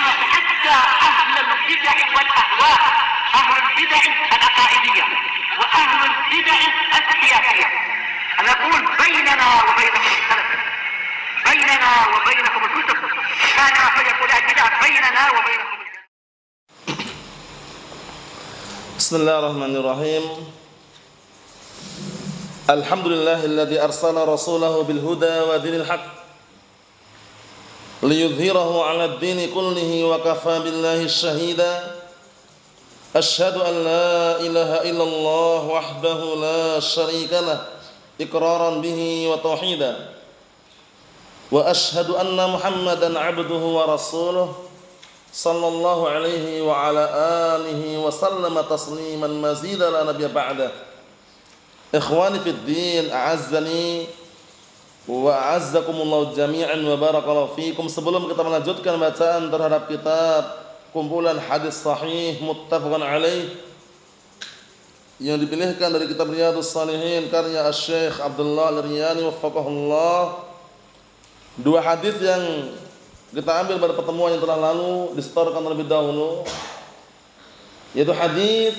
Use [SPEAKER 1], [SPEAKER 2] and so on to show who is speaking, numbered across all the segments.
[SPEAKER 1] حتى أهل البدع والأهواء، أهل البدع العقائدية وأهل البدع السياسية. أنا أقول بيننا وبينكم السلف، بيننا وبينكم الكتب، كان فيقول البدع بيننا وبينكم.
[SPEAKER 2] Bismillahirrahmanirrahim. Alhamdulillahilladzi arsala rasulahu bil huda wa dinil haqq liyudhhirahu 'ala ad-dini kullihi wa kafaa billahi shahida. Asyhadu an la ilaha illallah wahdahu la syarika lah iqraran bihi wa tauhida. Wa asyhadu anna Muhammadan 'abduhu wa rasuluhu sallallahu alaihi wa ala alihi wa sallama tasliman mazida la nabiyya ba'da. Ikhwani fid din, a'azzani wa a'azzakumullahu jami'an wa barakallahu fikum. Sebelum kita melanjutkan bacaan terhadap kitab kumpulan hadis sahih muttafaqun alaih yang dipilihkan dari kitab Riyadhus Shalihin karya Asy-Syaikh Abdullah Al-Riyani waffaqahullah, dua hadis yang kita ambil pada pertemuan yang telah lalu disetorkan terlebih dahulu, yaitu hadis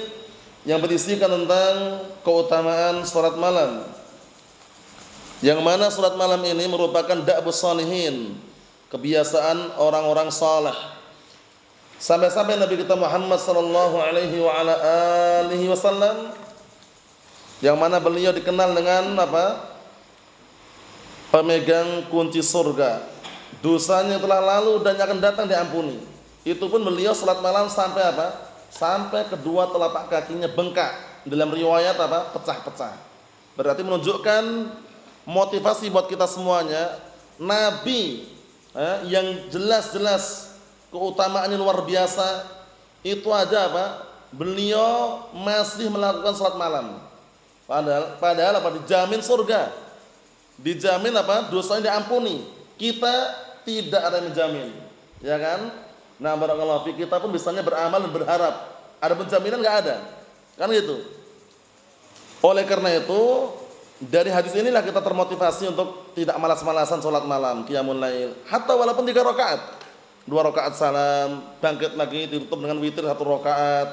[SPEAKER 2] yang berisikan tentang keutamaan salat malam, yang mana salat malam ini merupakan da'bus shalihin, kebiasaan orang-orang saleh. Sampai-sampai Nabi kita Muhammad sallallahu alaihi wa ala alihi wasallam, yang mana beliau dikenal dengan apa? Pemegang kunci surga. Dosanya telah lalu dan akan datang diampuni. Itu pun beliau salat malam sampai apa? Sampai kedua telapak kakinya bengkak. Dalam riwayat apa? Pecah-pecah. Berarti menunjukkan motivasi buat kita semuanya. Nabi yang jelas-jelas keutamaannya luar biasa, itu aja apa? Beliau masih melakukan salat malam. Padahal apa? Dijamin surga. Dijamin apa? Dosanya diampuni. Kita tidak ada yang menjamin, ya kan? Nah, barakallahu fi, kita pun bisanya beramal dan berharap. Ada penjaminan enggak ada? Kan gitu. Oleh karena itu, dari hadis inilah kita termotivasi untuk tidak malas-malasan salat malam, qiyamul lail. Hatta walaupun 3 rakaat. 2 rakaat salam, bangkit lagi ditutup dengan witir 1 rakaat.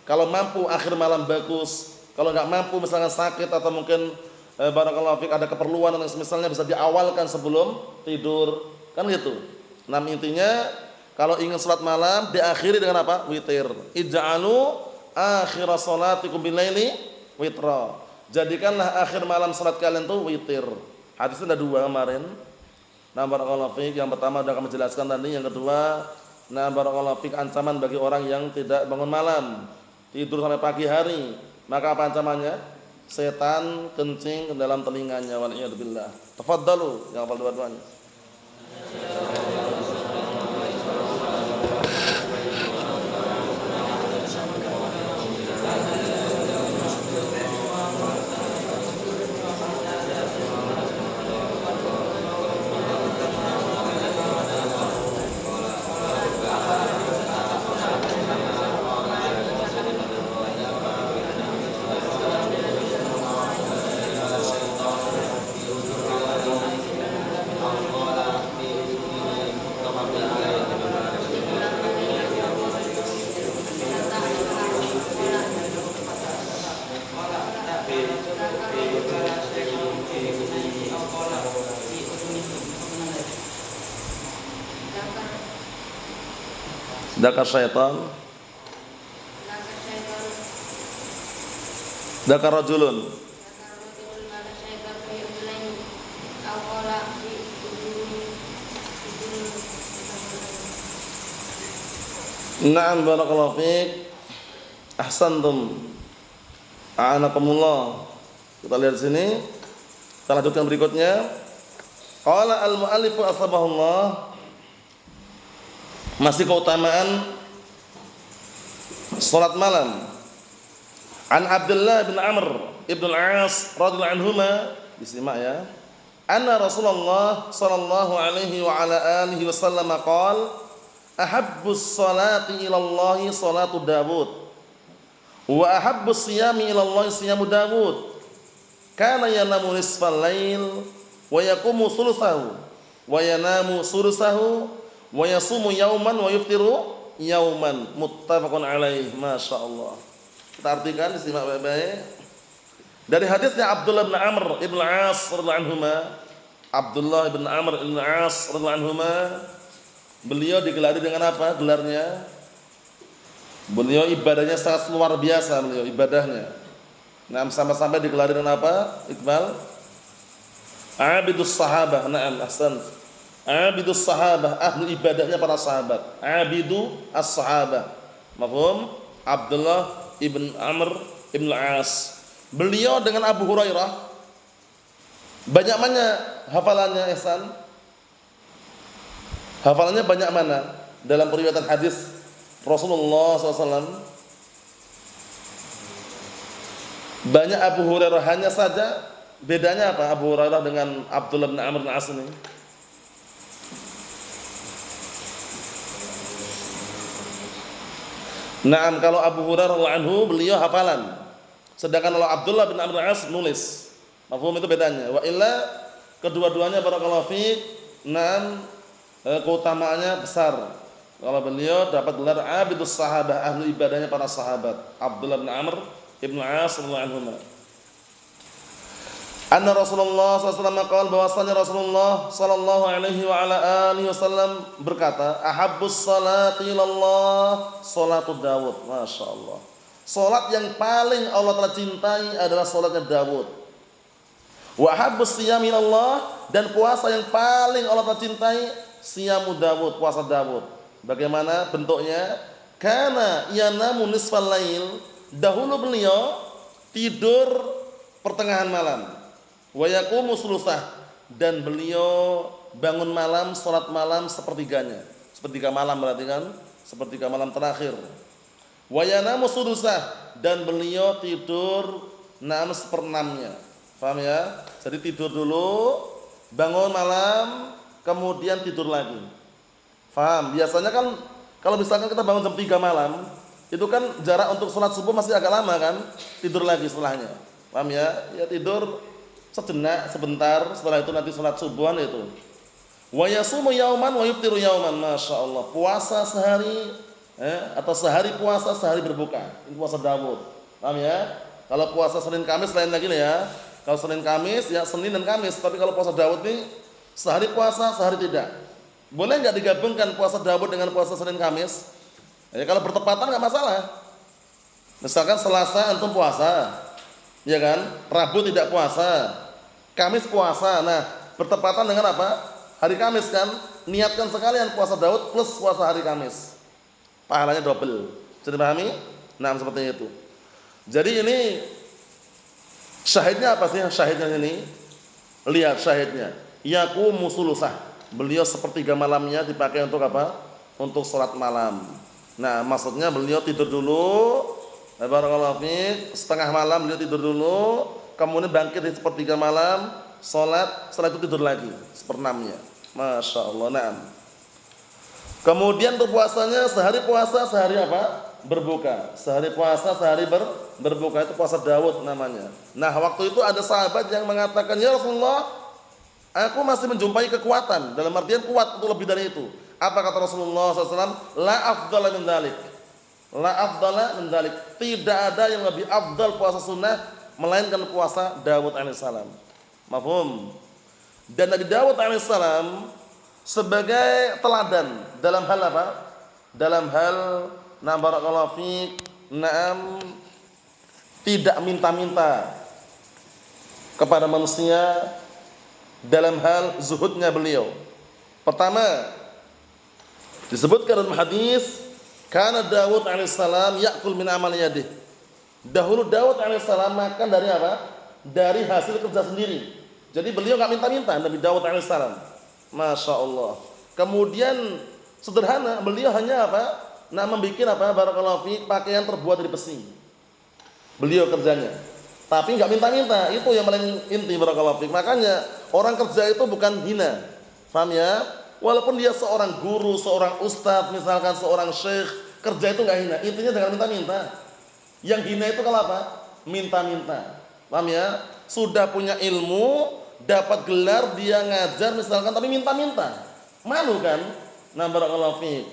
[SPEAKER 2] Kalau mampu akhir malam bagus. Kalau enggak mampu misalnya sakit atau mungkin barakallahu fiik ada keperluan yang misalnya bisa diawalkan sebelum tidur, kan gitu. Nah, intinya kalau ingin salat malam diakhiri dengan apa? Witir. Ij'alu akhir salatikum bil laili witra. Jadikanlah akhir malam salat kalian tuh witir. Hadisnya ada 2 kemarin. Nah, barakallahu fiik, yang pertama sudah kami jelaskan tadi, yang kedua, nah barakallahu fiik, ancaman bagi orang yang tidak bangun malam, tidur sampai pagi hari. Maka apa ancamannya? Setan kencing ke dalam telinganya, waliyadzubillah. Tafaddalu, yang hafal dua-duanya. Dakar syaitan, dakar rajulun. Na'am, barakallahu fiik. Ahsantum. A'anakumullah. Kita lihat sini. Kita lanjutkan berikutnya. Qala al-mu'allif asbahullah. Masih keutamaan salat malam. An Abdullah bin Amr ibn al-As radhiyallahu anhuma, disimak ya. Anna Rasulullah sallallahu alaihi wa ala alihi wasallam qala ahabbus salati ila Allah salatu Dawud wa ahabbus siyami ila Allah siyamu Dawud. Kana yanamu nisfal lail wa yaqumu thuluthahu wa yanamu sulusahu wa yasumu yauman wa yuftiru yauman, muttafaqun alaih. Masyaallah. Kita artikan, disimak baik-baik. Dari hadisnya Abdullah bin Amr ibn As radhiyallahu anhuma, Abdullah bin Amr ibn As radhiyallahu anhuma, beliau digelari dengan apa gelarnya? Beliau ibadahnya sangat luar biasa, beliau ibadahnya. Nah, sampai-sampai digelari dengan apa? Iqbal? Abidus sahabah. Naam, ahsan. Abidus sahabah, ahlu ibadahnya para sahabat. Abidu as-sahabah. Mafhum? Abdullah ibn Amr ibn As. Beliau dengan Abu Hurairah banyak mana hafalannya, ihsan? Hafalannya banyak mana? Dalam periwayatan hadis Rasulullah SAW banyak Abu Hurairah, hanya saja bedanya apa Abu Hurairah dengan Abdullah bin Amr bin As ini? Naam, kalau Abu Hurairah radhiyallahu anhu beliau hafalan, sedangkan kalau Abdullah bin Amr bin As nulis. Mafhum, itu bedanya. Wa illa kedua-duanya barakallahu fiik, naam, keutamaannya besar. Kalau beliau dapat gelar Abidus Sahabah, ahli ibadahnya para sahabat, Abdullah bin Amr ibn As radhiyallahu anhu. Anna Rasulullah SAW qaal, bahwasanya Rasulullah sallallahu alaihi wa ala alihi wasallam berkata, ahabbus salati ilallah salatul Dawud. Masyaallah. Salat yang paling Allah telah cintai adalah salatnya Dawud. Wa ahabbus siyam ilallah, dan puasa yang paling Allah telah cintai siyamu Dawud, puasa Dawud. Bagaimana bentuknya? Kana yanamu nisfal lail, dahulu beliau tidur pertengahan malam. Wa yaqumu sulusah, dan beliau bangun malam, salat malam sepertiganya. Sepertiga malam berarti kan? Sepertiga malam terakhir. Wa yanamu sulusah, dan beliau tidur 6/6. Paham ya? Jadi tidur dulu, bangun malam, kemudian tidur lagi. Paham? Biasanya kan kalau misalkan kita bangun jam 3 malam, itu kan jarak untuk sholat subuh masih agak lama kan? Tidur lagi setelahnya. Paham ya? Ya tidur sejenak, sebentar, setelah itu nanti sholat subuhan itu. Wa yasumu yauman wa yuftiru yauman. Masyaallah. Puasa sehari atau sehari puasa, sehari berbuka. Ini puasa Dawud. Paham ya? Kalau puasa Senin Kamis lain lagi ya. Kalau Senin Kamis ya Senin dan Kamis, tapi kalau puasa Dawud ini sehari puasa, sehari tidak. Boleh enggak digabungkan puasa Dawud dengan puasa Senin Kamis? Ya, kalau bertepatan enggak masalah. Misalkan Selasa antum puasa, ya kan? Rabu tidak puasa, Kamis puasa. Nah, bertepatan dengan apa? Hari Kamis kan? Niatkan sekalian puasa Daud plus puasa hari Kamis. Pahalanya double. Jadi pahami? Nah, seperti itu. Jadi ini syahidnya apa sih? Syahidnya ini, lihat syahidnya. Yaqumu sulusah. Beliau sepertiga malamnya dipakai untuk apa? Untuk sholat malam. Nah, maksudnya beliau tidur dulu, barakallahu fiik, setengah malam beliau tidur dulu, kemudian bangkit di sepertiga malam, sholat, setelah itu tidur lagi, 1/6-nya. Masya Allah, naam. Kemudian untuk puasanya, sehari puasa, sehari apa? Berbuka. Sehari puasa, sehari berbuka. Itu puasa Dawud namanya. Nah, waktu itu ada sahabat yang mengatakan, ya Rasulullah, aku masih menjumpai kekuatan, dalam artian kuat untuk lebih dari itu. Apa kata Rasulullah SAW? La afdala min dzalik. La afdala min dzalik. Tidak ada yang lebih afdal puasa sunnah melainkan puasa Dawud alaihissalam. Mafhum? Dan Nabi Dawud alaihissalam sebagai teladan dalam hal apa? Dalam hal na barakallahu fiik, naam, tidak minta-minta kepada manusia dalam hal zuhudnya beliau. Pertama, disebutkan dalam hadis, kana Dawud alaihissalam ya'kul min amal yadih. Dahulu Dawud alaihissalam makan dari apa? Dari hasil kerja sendiri. Jadi beliau enggak minta-minta, Nabi Dawud alaihissalam. Masya Allah. Kemudian sederhana, beliau hanya apa? Nah, membuat apa? Barakallahu fiik, pakaian terbuat dari besi. Beliau kerjanya. Tapi enggak minta-minta, itu yang paling inti barakallahu fiik. Makanya orang kerja itu bukan hina. Paham ya? Walaupun dia seorang guru, seorang ustadz, misalkan seorang syekh, kerja itu enggak hina. Intinya jangan minta-minta. Yang hina itu kalau apa? Minta-minta. Paham ya? Sudah punya ilmu, dapat gelar, dia ngajar misalkan, tapi minta-minta. Malu kan? Nah, barakallahu fiik.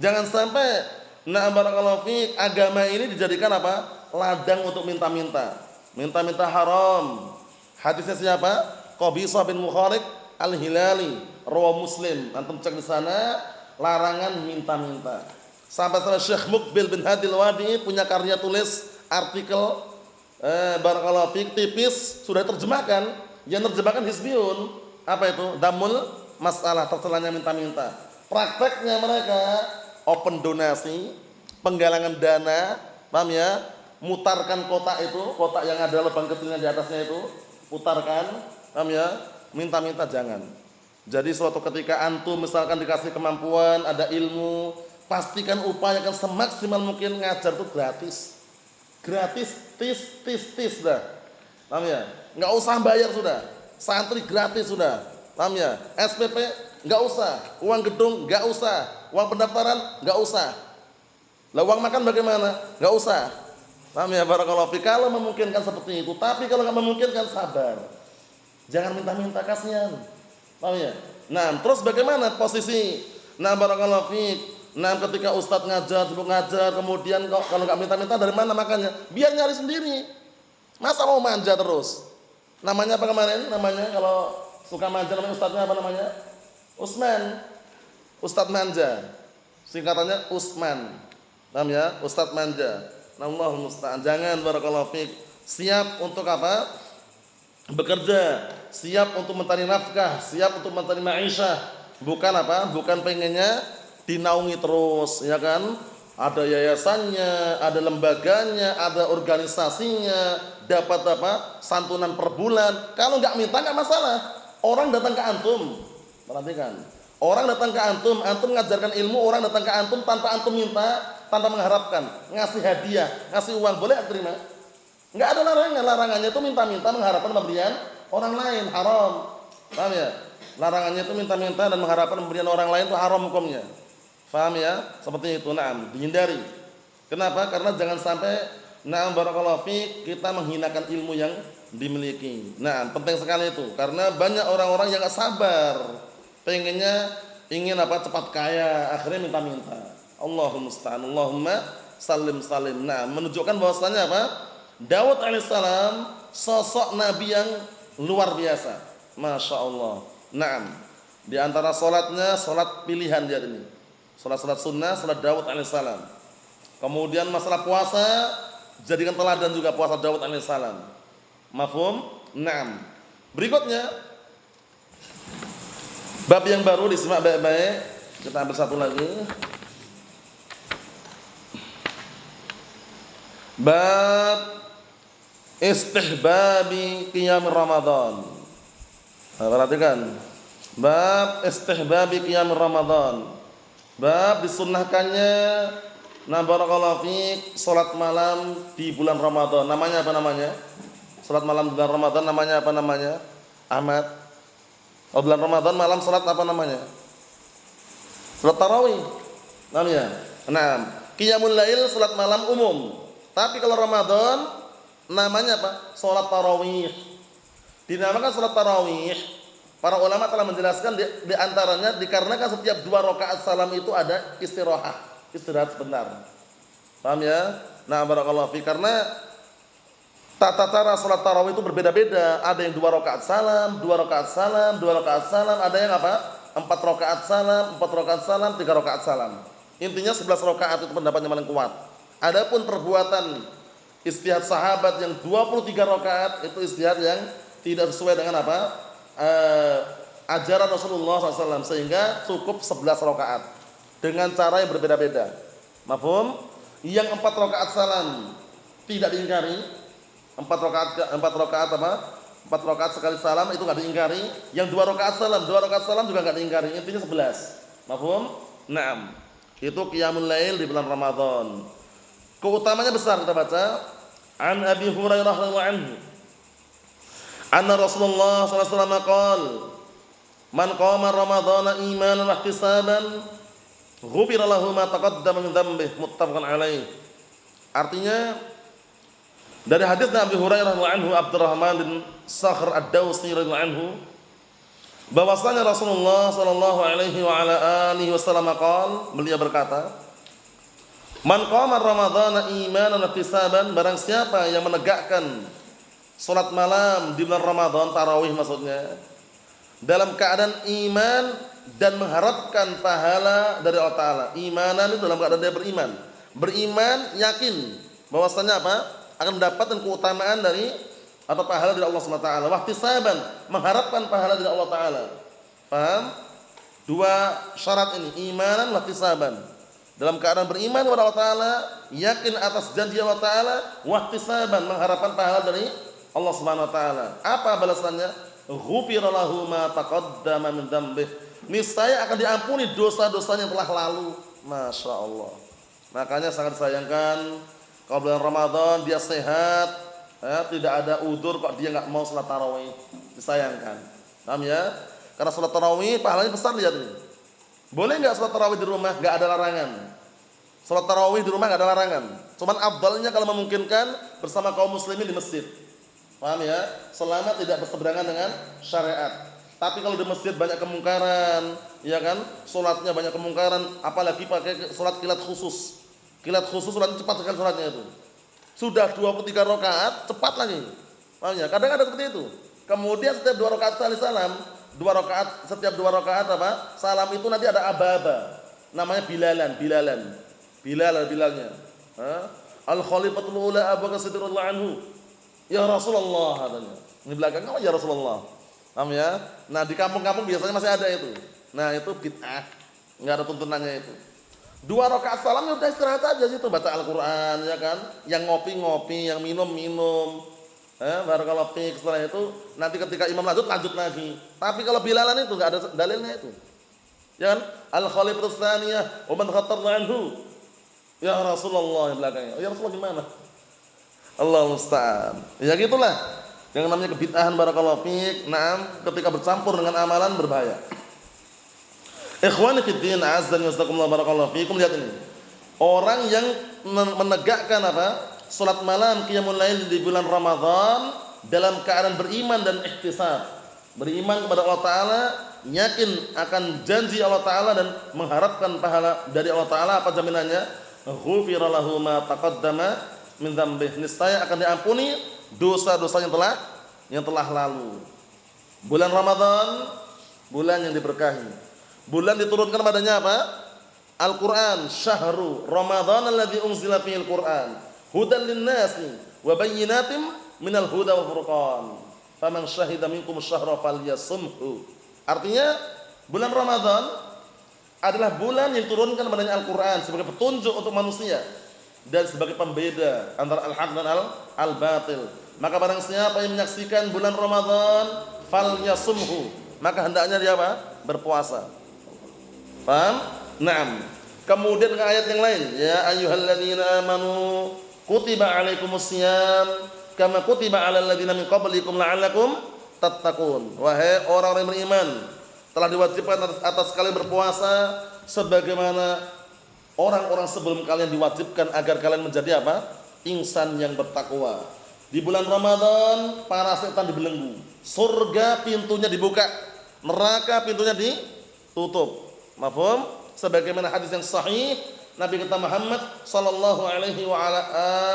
[SPEAKER 2] Jangan sampai barakallahu fiik agama ini dijadikan apa? Ladang untuk minta-minta. Minta-minta haram. Hadisnya siapa? Qabisah bin Mukharik Al-Hilali, rawi Muslim. Antum cek di sana, larangan minta-minta. Sahabat Syekh Muqbil bin Hadil Wadi punya karya tulis artikel barakallahu fiik tipis sudah terjemahkan. Yang terjemahkan Hizbiyun. Apa itu? Damul masalah, tercelanya minta-minta. Prakteknya mereka open donasi, penggalangan dana, paham ya? Mutarkan kotak itu, kotak yang ada lubang kecilnya di atasnya itu, putarkan, paham ya? Minta-minta jangan. Jadi suatu ketika antum misalkan dikasih kemampuan, ada ilmu, pastikan upayakan semaksimal mungkin ngajar itu gratis. Gratis, tis dah. Paham ya? Enggak usah bayar sudah. Santri gratis sudah. Paham ya? SPP enggak usah, uang gedung enggak usah, uang pendaftaran enggak usah. Lah uang makan bagaimana? Enggak usah. Paham ya? Barakallahu fi. Kalau memungkinkan seperti itu, tapi kalau enggak memungkinkan sabar. Jangan minta-minta, kasihan. Paham ya? Nah, terus bagaimana posisi barakallahu fi. Nah, ketika ustadz ngajar, sibuk ngajar, kemudian kalau enggak minta-minta dari mana makannya? Biar nyari sendiri. Masa mau manja terus? Namanya apa kemarin? Namanya kalau suka manja namanya ustadznya apa namanya? Usman. Ustadz manja. Singkatannya Usman. Paham ya? Ustadz manja. Allahul musta'an. Jangan barakallahu fiik. Siap untuk apa? Bekerja, siap untuk mencari nafkah, siap untuk mencari ma'isyah. Bukan apa? Bukan pengennya dinaungi terus, ya kan? Ada yayasannya, ada lembaganya, ada organisasinya, dapat apa? Santunan per bulan. Kalau enggak minta enggak masalah. Orang datang ke antum. Perhatikan. Orang datang ke antum, antum mengajarkan ilmu, orang datang ke antum tanpa antum minta, tanpa mengharapkan, ngasih hadiah, ngasih uang, boleh terima? Enggak ada larangan. Larangannya itu minta-minta mengharapkan pemberian orang lain, haram. Paham ya? Larangannya itu minta-minta dan mengharapkan pemberian orang lain itu haram hukumnya. Paham ya? Seperti itu, dihindari. Kenapa? Karena jangan sampai barakallahu fiik kita menghinakan ilmu yang dimiliki. Penting sekali itu karena banyak orang-orang yang enggak sabar. Pengennya ingin apa? Cepat kaya, akhirnya minta-minta. Allahumma musta'an. Allahumma salim. Menunjukkan bahwasanya apa? Daud alaihissalam sosok nabi yang luar biasa. Masya Allah. Di antara solatnya, solat pilihan dia ini. Solat sunnah, solat Daud alaihissalam. Kemudian masalah puasa, jadikan teladan juga puasa Daud alaihissalam. Mafhum? Berikutnya, bab yang baru disimak baik-baik. Kita ambil satu lagi. Bab istihbabi qiyam Ramadan. Perhatikan. Bab istihbabi qiyam Ramadan. Bab disunnahkannya barakallahu fiik salat malam di bulan Ramadan. Namanya apa namanya? Salat malam di bulan Ramadan namanya apa namanya? Ahmad. Oh, bulan Ramadan malam salat apa namanya? Salat tarawih. Namanya. Qiyamul lail salat malam umum. Tapi kalau Ramadan namanya apa? Salat tarawih. Dinamakan salat tarawih. Para ulama telah menjelaskan di antaranya dikarenakan setiap 2 rakaat salam itu ada istirahat sebentar. Paham ya? Barakallahu fi. Karena tata cara salat tarawih itu berbeda-beda. Ada yang 2 rakaat salam, 2 rakaat salam, 2 rakaat salam, ada yang apa? 4 rakaat salam, 4 rakaat salam, 3 rakaat salam. Intinya 11 rakaat itu pendapatnya paling kuat. Adapun perbuatan istihad sahabat yang 23 rakaat itu istihad yang tidak sesuai dengan apa? Ajaran Rasulullah SAW, sehingga cukup 11 rakaat dengan cara yang berbeda-beda. Mafhum? Yang 4 rakaat salam tidak diingkari. 4 rakaat apa? 4 rakaat sekali salam itu enggak diingkari. Yang 2 rakaat salam juga enggak diingkari. Intinya 11. Mafhum? Itu qiyamul lail di bulan Ramadan. Keutamanya besar, kita baca. An Abi Hurairah radhiyallahu anhu. Anna Rasulullah sallallahu alaihi wasallam qala, "Man qama Ramadhana imanan wa ihtisaban, ghufira lahu ma taqaddama min dhanbihi." Muttafaqun alaih. Artinya dari hadis Nabi Hurairah radhiyallahu anhu, Abdurrahman bin Sakhr Ad-Dawsi radhiyallahu anhu, bahwasanya Rasulullah sallallahu alaihi wa ala alihi wasallam beliau berkata, "Man qama ramadhana imanan wa ihtisaban," barang siapa yang menegakkan salat malam di bulan Ramadan, tarawih maksudnya, dalam keadaan iman dan mengharapkan pahala dari Allah Ta'ala. Imanan itu dalam keadaan dia beriman. Beriman yakin bahwasanya apa? Akan mendapatkan keutamaan dari atau pahala dari Allah Subhanahu wa taala. Wahtisaban, mengharapkan pahala dari Allah Ta'ala. Paham? Dua syarat ini, imanan wahtisaban. Dalam keadaan beriman kepada Allah Ta'ala, yakin atas janji Allah Ta'ala, wahtisaban, mengharapkan pahala dari Allah Subhanahu wa taala. Apa balasannya? Ghufira lahu ma taqaddama min dzambih. Niscaya akan diampuni dosa-dosanya yang telah lalu. Masya Allah. Makanya sangat disayangkan kalau bulan Ramadan dia sehat, tidak ada udzur kok dia nggak mau salat tarawih. Disayangkan. Paham ya? Karena salat tarawih pahalanya besar, lihat ini. Boleh nggak salat tarawih di rumah? Nggak ada larangan. Salat tarawih di rumah nggak ada larangan. Cuman afdalnya kalau memungkinkan bersama kaum muslimin di masjid. Paham ya? Selama tidak berseberangan dengan syariat. Tapi kalau di masjid banyak kemungkaran, ya kan? Salatnya banyak kemungkaran, apalagi pakai salat kilat khusus. Kilat khusus salatnya cepat sekali salatnya itu. Sudah 23 rakaat, cepat lagi. Paham ya? Kadang ada seperti itu. Kemudian setiap 2 rakaat salam, 2 rakaat, setiap 2 rakaat apa? Salam itu nanti ada aba-aba. Namanya Bilalnya. Al-Khalifatul Ula Abu Bakar Siddiq radhiyallahu anhu. Ya Rasulullah katanya. Ini belakangnya ya Rasulullah. Paham ya? Nah, di kampung-kampung biasanya masih ada itu. Nah, itu bid'ah. Enggak ada tuntunannya itu. 2 rakaat salam ya udah istirahat aja situ, baca Al-Qur'an ya kan. Yang ngopi-ngopi, yang minum-minum. Barakallahu fiik. Setelah itu nanti ketika imam lanjut lagi. Tapi kalau bilalan itu enggak ada dalilnya itu. Ya kan? Al-Khalifatus Tsaniyah, Umar Khattab anhu. Ya Rasulullah yang belakangnya. Ya Rasulullah gimana? Allah musta'an. Ya gitulah. Yang namanya kebid'ahan barakallahu fiik. Naam, ketika bercampur dengan amalan berbahaya. Ikhwani fid din, azza wa jalla barakallahu fiikum, lihat ini. Orang yang menegakkan apa? Salat malam qiyamul lail di bulan Ramadan dalam keadaan beriman dan ihtisab. Beriman kepada Allah Ta'ala, yakin akan janji Allah Ta'ala dan mengharapkan pahala dari Allah Ta'ala. Apa jaminannya? Ghufira lahu ma taqaddama min dzambih. Niscaya akan diampuni dosa-dosa yang telah lalu. Bulan Ramadan, bulan yang diberkahi. Bulan diturunkan padanya apa? Al-Qur'an. Syahru Ramadan alladzi unzila fihil Qur'an hudan lin-nasi wa bayyinatin minal huda wal furqan. Faman syahida minkum syahra falyasumhu. Artinya bulan Ramadan adalah bulan yang diturunkan padanya Al-Qur'an sebagai petunjuk untuk manusia dan sebagai pembeda antara al-haq dan al-batil. Maka barang siapa yang menyaksikan bulan Ramadan falyasumhu, maka hendaknya dia apa? Berpuasa. Paham? Naam. Kemudian dengan ayat yang lain, ya ayyuhalladzina amanu kutiba alaikumusiyam kama kutiba alal ladzina min qablikum la'allakum tattaqun. Wahai orang-orang yang beriman, telah diwajibkan atas kalian berpuasa sebagaimana orang-orang sebelum kalian diwajibkan agar kalian menjadi apa? Insan yang bertakwa. Di bulan Ramadan para setan dibelenggu, surga pintunya dibuka, neraka pintunya ditutup. Mafhum? Sebagaimana hadis yang sahih Nabi kita Muhammad sallallahu alaihi wa ala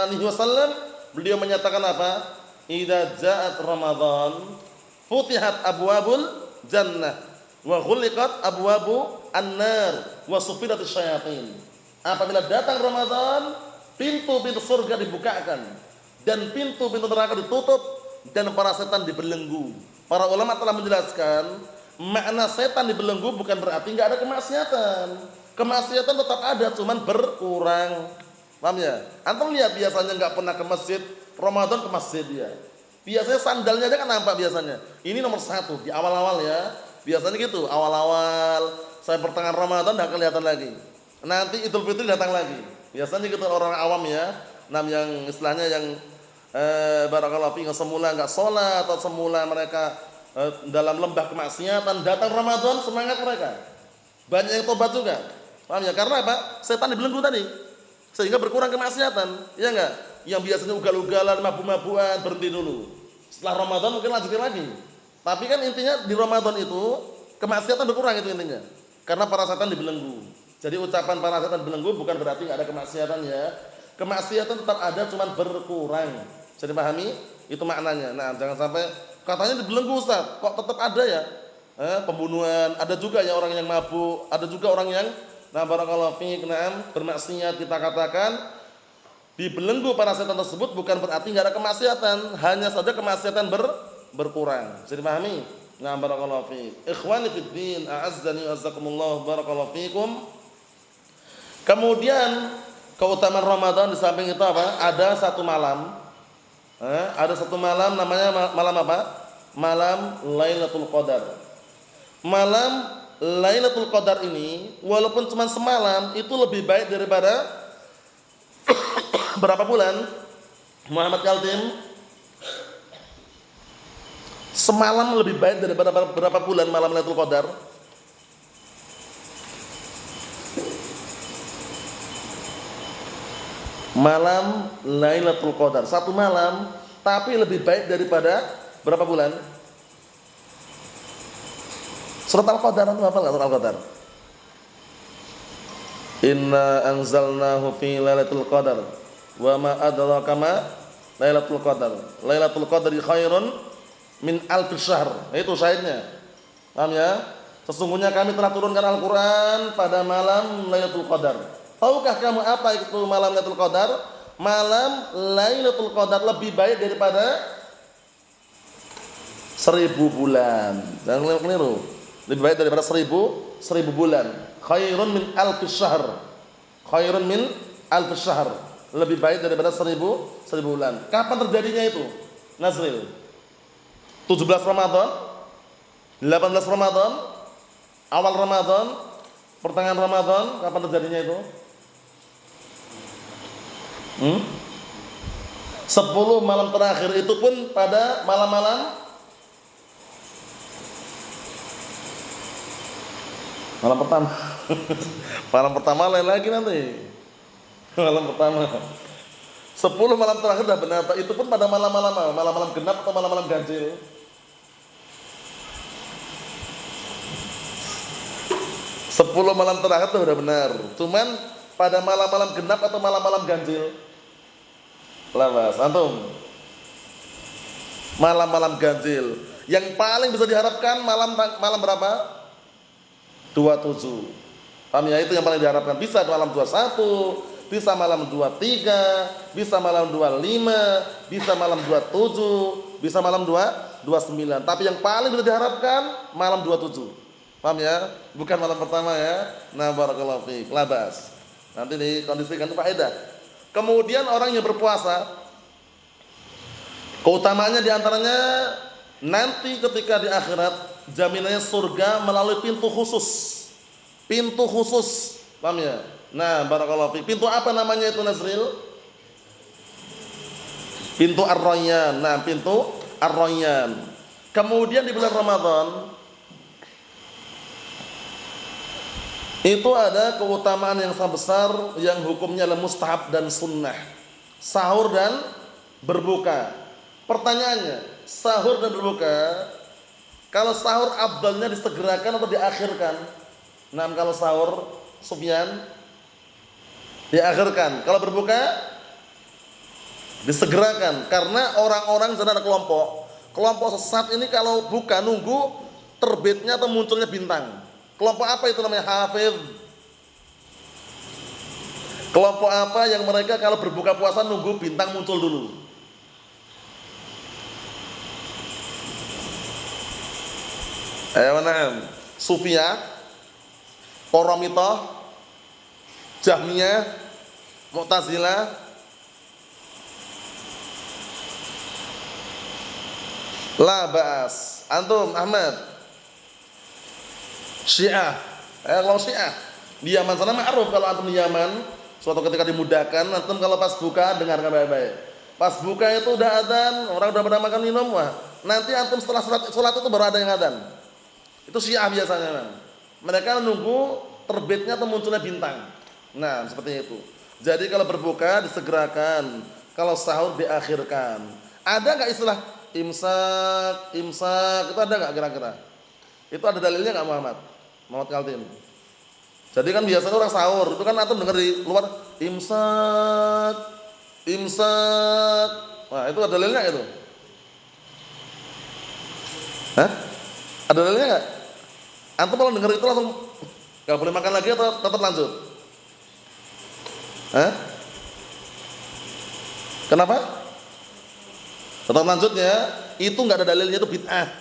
[SPEAKER 2] alihi wasallam, beliau menyatakan apa? Idza ja'at Ramadan futihat abwabul jannah wa ghuliqat abwabu an-nar wa sufidatus syayatin. Apabila datang Ramadan, pintu-pintu surga dibukakan dan pintu-pintu neraka ditutup dan para setan dibelenggu. Para ulama telah menjelaskan makna setan dibelenggu bukan berarti enggak ada kemaksiatan. Kemaksiatan tetap ada, cuman berkurang. Paham ya? Antum lihat biasanya enggak pernah ke masjid, Ramadan ke masjid dia. Biasanya sandalnya aja kan nampak biasanya. Ini nomor 1 di awal-awal ya. Biasanya gitu, awal-awal saya pertengahan Ramadan enggak kelihatan lagi. Nanti Idul Fitri datang lagi. Biasanya gitu orang awam ya. Yang istilahnya yang barakallahu fiikum semula enggak salat atau semula mereka dalam lembah kemaksiatan, datang Ramadan semangat mereka. Banyak yang tobat juga. Paham ya? Karena apa? Setan dibelenggu tadi. Sehingga berkurang kemaksiatan. Iya enggak? Yang biasanya ugal-ugalan, mabuk-mabukan berhenti dulu. Setelah Ramadan mungkin lanjutin lagi. Tapi kan intinya di Ramadan itu kemaksiatan berkurang itu intinya. Karena para setan dibelenggu. Jadi ucapan para setan dibelenggu bukan berarti nggak ada kemaksiatan ya. Kemaksiatan tetap ada, cuman berkurang. Jadi pahami? Itu maknanya. Nah, jangan sampai katanya dibelenggu Ustaz, kok tetap ada ya? Pembunuhan, ada juga ya orang yang mabuk, ada juga orang yang barakallahu fiik, bermaksiat. Kita katakan dibelenggu para setan tersebut bukan berarti nggak ada kemaksiatan, hanya saja kemaksiatan berkurang. Jadi pahami? Barakallahu fiik. Ikhwani fid din, a'azzani wa azzakumullah, barakallahu fiikum. Kemudian keutamaan Ramadan di samping itu apa? Ada satu malam. Ada satu malam namanya malam apa? Malam Lailatul Qadar. Malam Lailatul Qadar ini walaupun cuma semalam itu lebih baik daripada berapa bulan? Muhammad Kaltim? Semalam lebih baik daripada berapa bulan malam Lailatul Qadar? Malam Lailatul Qadar, satu malam tapi lebih baik daripada berapa bulan? Surat Al-Qadar itu apa enggak surat Al-Qadar? Inna anzalnahu fi Lailatul Qadar wa ma adraka ma Lailatul Qadar. Lailatul Qadri khairun min alfi syahr. Itu syahidnya. Paham ya? Sesungguhnya kami telah turunkan Al-Qur'an pada malam Lailatul Qadar. Tahukah kamu apa itu malam Lailatul Qadar? Malam Lailatul Qadar lebih baik daripada 1000 bulan. Jangan keliru. Lebih baik daripada 1000 bulan. Khairun min alfi syahr. Khairun min alfi syahr. Lebih baik daripada 1000 bulan. Kapan terjadinya itu? Nazril. 17 Ramadan, 18 Ramadan, awal Ramadan, pertengahan Ramadan, kapan terjadinya itu? 10 malam terakhir, itu pun pada malam-malam pertama. Malam pertama lain lagi nanti. Malam pertama. 10 malam terakhir dah benar, itu pun pada malam-malam genap atau malam-malam ganjil? 10 malam terakhir itu sudah benar. Cuman pada malam-malam genap atau malam-malam ganjil? Lawas, antum. Malam-malam ganjil. Yang paling bisa diharapkan malam berapa? 27. Paham ya? Itu yang paling diharapkan. Bisa malam 21, bisa malam 23, bisa malam 25, bisa malam 27, bisa malam 29. Tapi yang paling bisa diharapkan malam 27. Paham ya? Bukan malam pertama ya. Nah, barakallahu fiik. Labas. Nanti dikondisikan itu faedah. Kemudian orang yang berpuasa, keutamaannya diantaranya nanti ketika di akhirat jaminannya surga melalui pintu khusus. Pintu khusus. Paham ya? Nah, barakallahu fiik. Pintu apa namanya itu Nazril? Pintu Ar-Rayyan. Nah, pintu Ar-Rayyan. Kemudian di bulan Ramadan itu ada keutamaan yang sangat besar yang hukumnya adalah mustahab dan sunnah. Sahur dan berbuka. Pertanyaannya, sahur dan berbuka, kalau sahur afdalnya disegerakan atau diakhirkan? Nah, kalau sahur Sufyan diakhirkan. Kalau berbuka disegerakan, karena orang-orang sana ada kelompok sesat ini kalau buka nunggu terbitnya atau munculnya bintang. Kelompok apa itu namanya? Hafidh. Kelompok apa yang mereka kalau berbuka puasa nunggu bintang muncul dulu? Ayo mana? Sufiyah, Qaramitah, Jahmiyah, Mu'tazilah, la ba'as. Antum Ahmad, Syiah. Kalau Syiah di Yaman sana ma'ruf, kalau antum di Yaman suatu ketika dimudahkan, antum kalau pas buka dengarkan baik-baik. Pas buka itu udah adzan, orang udah pada makan minum, wah. Nanti antum setelah salat itu baru ada yang adzan. Itu Syiah biasanya. Mereka menunggu terbitnya atau munculnya bintang. Nah, seperti itu. Jadi kalau berbuka disegerakan, kalau sahur diakhirkan. Ada enggak istilah imsak itu ada nggak kira-kira? Itu ada dalilnya nggak Muhammad? Muhammad Kaltim. Jadi kan biasanya orang sahur itu kan antum dengar di luar imsak, imsak. Nah itu ada dalilnya itu. Hah? Ada dalilnya nggak? Antum kalau dengar itu langsung nggak boleh makan lagi atau tetap lanjut? Hah? Kenapa? Tetap lanjutnya itu nggak ada dalilnya, itu bid'ah.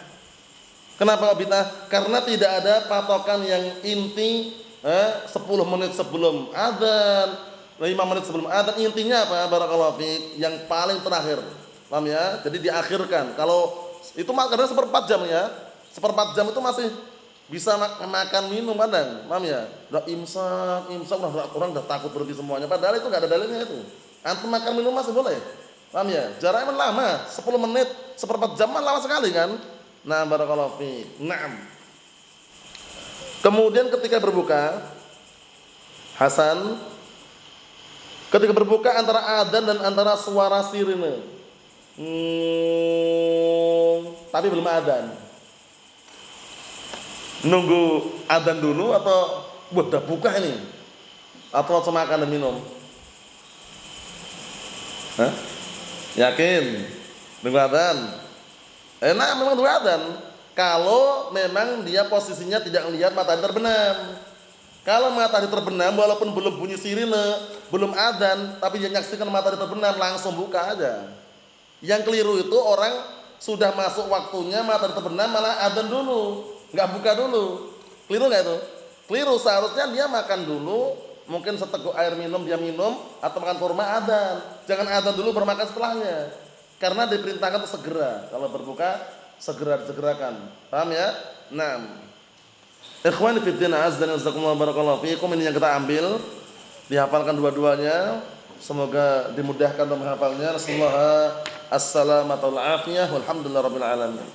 [SPEAKER 2] Kenapa bid'ah? Karena tidak ada patokan yang inti 10 menit sebelum adzan, 5 menit sebelum adzan. Intinya apa? Barakallahu fiik, yang paling terakhir. Paham ya? Jadi diakhirkan. Kalau itu karena seperempat jam ya. Seperempat jam itu masih bisa makan minum kadang. Paham ya? Udah imsak orang udah takut berhenti semuanya. Padahal itu enggak ada dalilnya itu. Antum makan minum masih boleh. Paham ya? Jaraknya lama, 10 menit, seperempat jam lama sekali kan? Nah, barakallahu fiik. Naam. Kemudian ketika berbuka, Hasan, ketika berbuka antara adzan dan antara suara sirine. Tapi belum adzan. Nunggu adzan dulu atau udah buka ini? Atau langsung makan dan minum? Hah? Yakin? Nunggu adzan? Enak memang nunggu adzan. Kalau memang dia posisinya tidak melihat matahari terbenam. Kalau matahari terbenam walaupun belum bunyi sirine, belum adzan, tapi dia nyaksikan matahari terbenam, langsung buka aja. Yang keliru itu orang sudah masuk waktunya matahari terbenam malah adzan dulu, nggak buka dulu. Keliru nggak itu? Keliru, seharusnya dia makan dulu, mungkin seteguk air minum dia minum, atau makan kurma adzan. Jangan adzan dulu baru makan setelahnya. Karena diperintahkan untuk segera. Kalau berbuka segera disegerakan. Paham ya? Naam. Ikhwani fi din, azza wa jalla, barakallahu fiikum. Ini yang kita ambil, dihafalkan dua-duanya. Semoga dimudahkan untuk menghafalnya. Rasulullah as-salamatu wal afiyah. Walhamdulillahirabbil alamin.